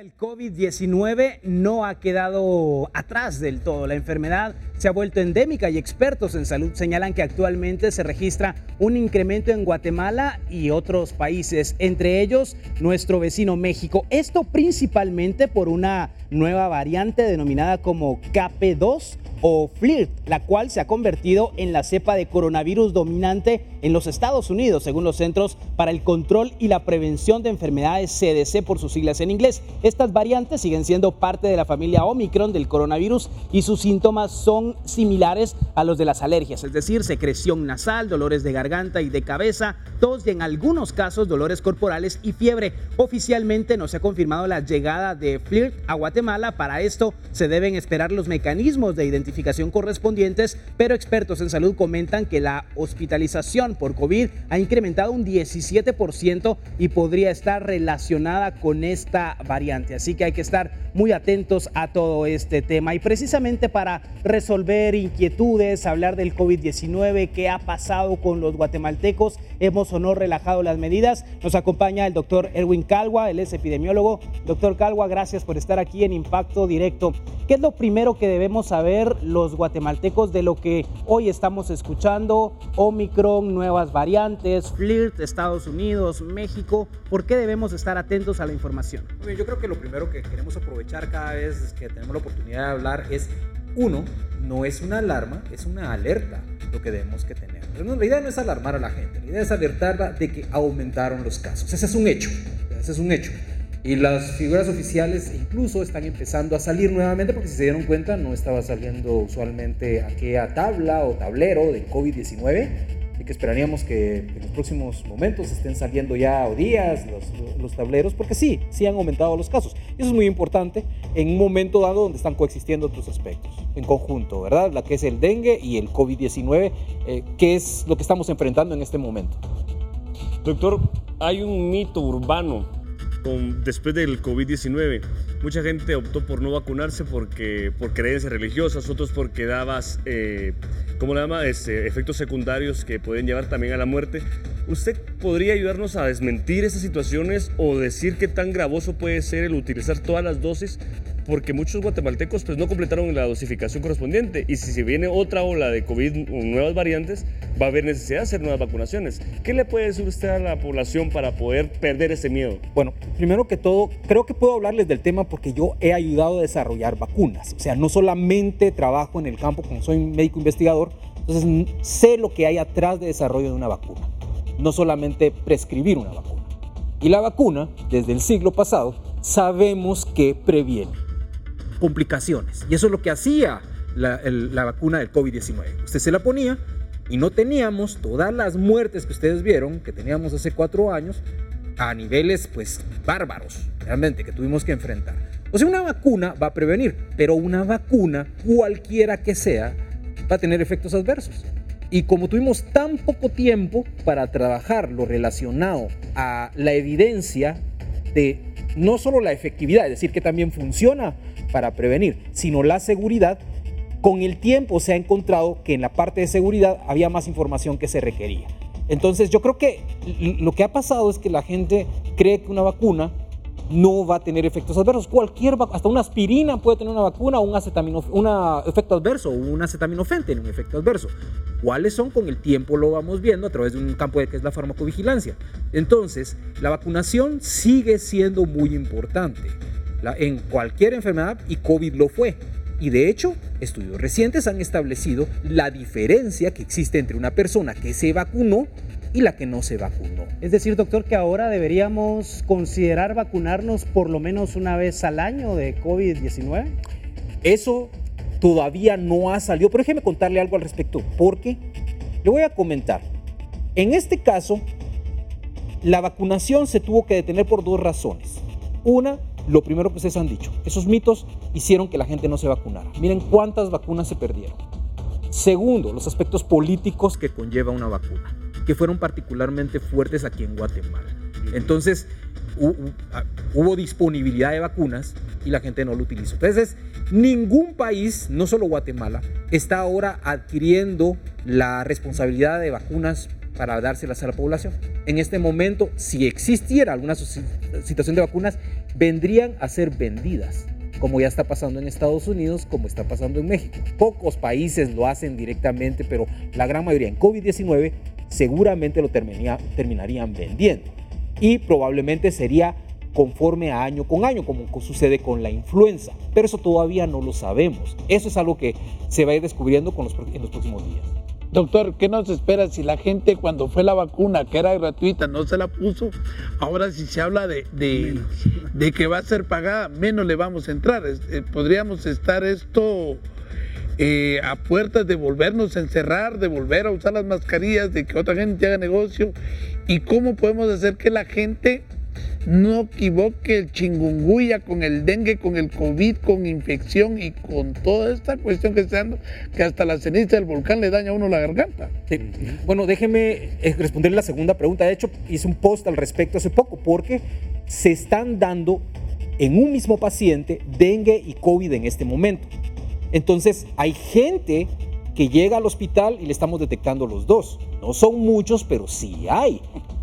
El COVID-19 no ha quedado atrás del todo. La enfermedad se ha vuelto endémica y expertos en salud señalan que actualmente se registra un incremento en Guatemala y otros países, entre ellos nuestro vecino México. Esto principalmente por una nueva variante denominada como KP2 o FLIRT, la cual se ha convertido en la cepa de coronavirus dominante en los Estados Unidos, según los Centros para el Control y la Prevención de Enfermedades, CDC por sus siglas en inglés. Estas variantes siguen siendo parte de la familia Omicron del coronavirus y sus síntomas son similares a los de las alergias, es decir, secreción nasal, dolores de garganta y de cabeza, tos y en algunos casos dolores corporales y fiebre. Oficialmente no se ha confirmado la llegada de FLIRT a Guatemala. Para esto se deben esperar los mecanismos de identificación correspondientes, pero expertos en salud comentan que la hospitalización por COVID ha incrementado un 17% y podría estar relacionada con esta variante. Así que hay que estar muy atentos a todo este tema. Y precisamente para resolver inquietudes, hablar del COVID-19, qué ha pasado con los guatemaltecos, hemos o no relajado las medidas, nos acompaña el doctor Erwin Calwa, él es epidemiólogo. Doctor Calwa, gracias por estar aquí en Impacto Directo. ¿Qué es lo primero que debemos saber los guatemaltecos de lo que hoy estamos escuchando? Omicron, nuevas variantes, FLIRT, Estados Unidos, México. ¿Por qué debemos estar atentos a la información? Yo creo que lo primero que queremos aprovechar cada vez que tenemos la oportunidad de hablar es, uno, no es una alarma, es una alerta lo que debemos que tener. Pero la idea no es alarmar a la gente, la idea es alertarla de que aumentaron los casos. Ese es un hecho, ese es un hecho. Y las figuras oficiales incluso están empezando a salir nuevamente, porque si se dieron cuenta no estaba saliendo usualmente aquella tabla o tablero del COVID-19, y que esperaríamos que en los próximos momentos estén saliendo ya, o días, los tableros, porque sí han aumentado los casos. Y eso es muy importante en un momento dado donde están coexistiendo otros aspectos en conjunto, ¿verdad? La que es el dengue y el COVID-19, que es lo que estamos enfrentando en este momento. Doctor, hay un mito urbano después del COVID-19. Mucha gente optó por no vacunarse por creencias religiosas, otros porque dabas, efectos secundarios que pueden llevar también a la muerte. ¿Usted podría ayudarnos a desmentir esas situaciones o decir qué tan gravoso puede ser el utilizar todas las dosis? Porque muchos guatemaltecos no completaron la dosificación correspondiente, y si se viene otra ola de COVID o nuevas variantes, va a haber necesidad de hacer nuevas vacunaciones. ¿Qué le puede decir usted a la población para poder perder ese miedo? Bueno, primero que todo, creo que puedo hablarles del tema porque yo he ayudado a desarrollar vacunas. O sea, no solamente trabajo en el campo, como soy médico investigador, entonces sé lo que hay atrás de desarrollo de una vacuna, no solamente prescribir una vacuna. Y la vacuna, desde el siglo pasado, sabemos que previene complicaciones. Y eso es lo que hacía la vacuna del COVID-19. Usted se la ponía y no teníamos todas las muertes que ustedes vieron, que teníamos hace 4 años, a niveles bárbaros, realmente, que tuvimos que enfrentar. O sea, una vacuna va a prevenir, pero una vacuna, cualquiera que sea, va a tener efectos adversos. Y como tuvimos tan poco tiempo para trabajar lo relacionado a la evidencia de no solo la efectividad, es decir, que también funciona para prevenir, sino la seguridad, con el tiempo se ha encontrado que en la parte de seguridad había más información que se requería. Entonces yo creo que lo que ha pasado es que la gente cree que una vacuna no va a tener efectos adversos. Hasta una aspirina puede tener una vacuna, un efecto adverso, o un acetaminofén tiene un efecto adverso. ¿Cuáles son? Con el tiempo lo vamos viendo a través de un campo que es la farmacovigilancia. Entonces, la vacunación sigue siendo muy importante en cualquier enfermedad, y COVID lo fue. Y de hecho, estudios recientes han establecido la diferencia que existe entre una persona que se vacunó y la que no se vacunó. Es decir, doctor, que ahora deberíamos considerar vacunarnos por lo menos una vez al año de COVID-19. Eso todavía no ha salido, pero déjeme contarle algo al respecto, porque le voy a comentar. En este caso, la vacunación se tuvo que detener por 2 razones. Una, lo primero que ustedes han dicho, esos mitos hicieron que la gente no se vacunara. Miren cuántas vacunas se perdieron. Segundo, los aspectos políticos que conlleva una vacuna, que fueron particularmente fuertes aquí en Guatemala. Entonces, hubo disponibilidad de vacunas y la gente no lo utilizó. Entonces, ningún país, no solo Guatemala, está ahora adquiriendo la responsabilidad de vacunas para dárselas a la población. En este momento, si existiera alguna situación de vacunas, vendrían a ser vendidas, como ya está pasando en Estados Unidos, como está pasando en México. Pocos países lo hacen directamente, pero la gran mayoría en COVID-19 seguramente lo terminarían vendiendo. Y probablemente sería conforme a año con año, como sucede con la influenza. Pero eso todavía no lo sabemos. Eso es algo que se va a ir descubriendo en los próximos días. Doctor, ¿qué nos espera si la gente cuando fue la vacuna, que era gratuita, no se la puso? Ahora si se habla de que va a ser pagada, menos le vamos a entrar. Podríamos estar esto a puertas de volvernos a encerrar, de volver a usar las mascarillas, de que otra gente haga negocio. ¿Y cómo podemos hacer que la gente no equivoque el chikungunya con el dengue, con el COVID, con infección y con toda esta cuestión que está dando, que hasta la ceniza del volcán le daña a uno la garganta? Sí. Bueno, déjeme responder la segunda pregunta. De hecho, hice un post al respecto hace poco porque se están dando en un mismo paciente dengue y COVID en este momento. Entonces, hay gente que llega al hospital y le estamos detectando los dos. No son muchos, pero sí hay,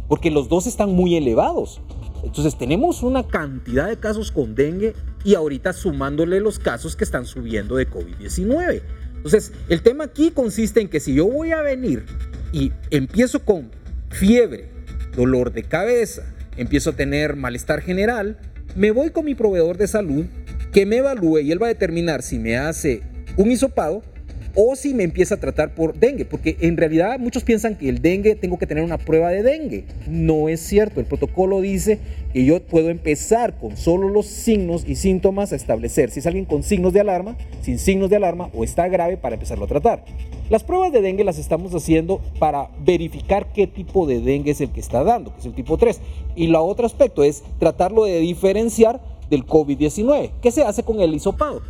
porque los dos están muy elevados. Entonces tenemos una cantidad de casos con dengue y ahorita sumándole los casos que están subiendo de COVID-19. Entonces el tema aquí consiste en que si yo voy a venir y empiezo con fiebre, dolor de cabeza, empiezo a tener malestar general, me voy con mi proveedor de salud que me evalúe y él va a determinar si me hace un hisopado o si me empieza a tratar por dengue, porque en realidad muchos piensan que el dengue tengo que tener una prueba de dengue. No es cierto, el protocolo dice que yo puedo empezar con solo los signos y síntomas a establecer si es alguien con signos de alarma, sin signos de alarma o está grave para empezarlo a tratar. Las pruebas de dengue las estamos haciendo para verificar qué tipo de dengue es el que está dando, que es el tipo 3. Y lo otro aspecto es tratarlo de diferenciar del COVID-19, que se hace con el hisopado.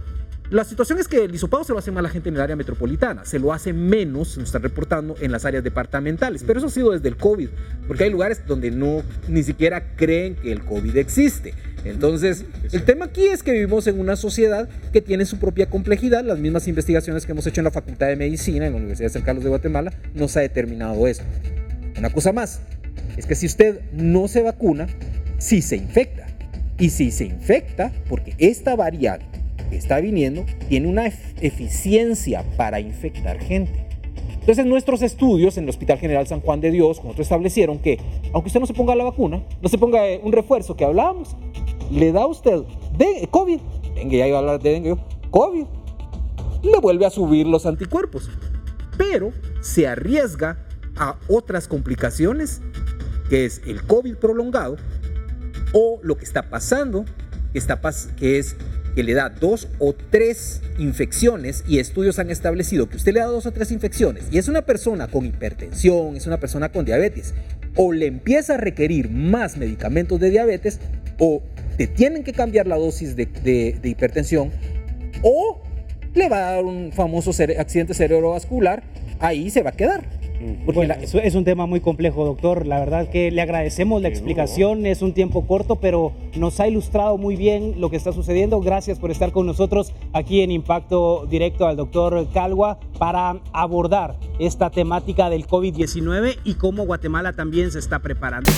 La situación es que el hisopado se lo hace más la gente en el área metropolitana, se lo hace menos, nos están reportando, en las áreas departamentales, pero eso ha sido desde el COVID, porque hay lugares donde ni siquiera creen que el COVID existe. Entonces, el tema aquí es que vivimos en una sociedad que tiene su propia complejidad. Las mismas investigaciones que hemos hecho en la Facultad de Medicina, en la Universidad de San Carlos de Guatemala, nos ha determinado esto. Una cosa más, es que si usted no se vacuna, sí se infecta. Y si se infecta, porque esta variante que está viniendo tiene una eficiencia para infectar gente. Entonces nuestros estudios en el Hospital General San Juan de Dios, nosotros establecieron que aunque usted no se ponga la vacuna, no se ponga un refuerzo que hablábamos, le da a usted COVID, dengue, ya iba a hablar de dengue, COVID, le vuelve a subir los anticuerpos, pero se arriesga a otras complicaciones, que es el COVID prolongado o lo que está pasando, que es que le da 2 o 3 infecciones, y estudios han establecido que usted le da 2 o 3 infecciones y es una persona con hipertensión, es una persona con diabetes, o le empieza a requerir más medicamentos de diabetes, o te tienen que cambiar la dosis de hipertensión, o le va a dar un famoso accidente cerebrovascular, ahí se va a quedar. Bueno, eso es un tema muy complejo, doctor. La verdad que le agradecemos la explicación. Es un tiempo corto, pero nos ha ilustrado muy bien lo que está sucediendo. Gracias por estar con nosotros aquí en Impacto Directo al doctor Calwa para abordar esta temática del COVID-19 y cómo Guatemala también se está preparando.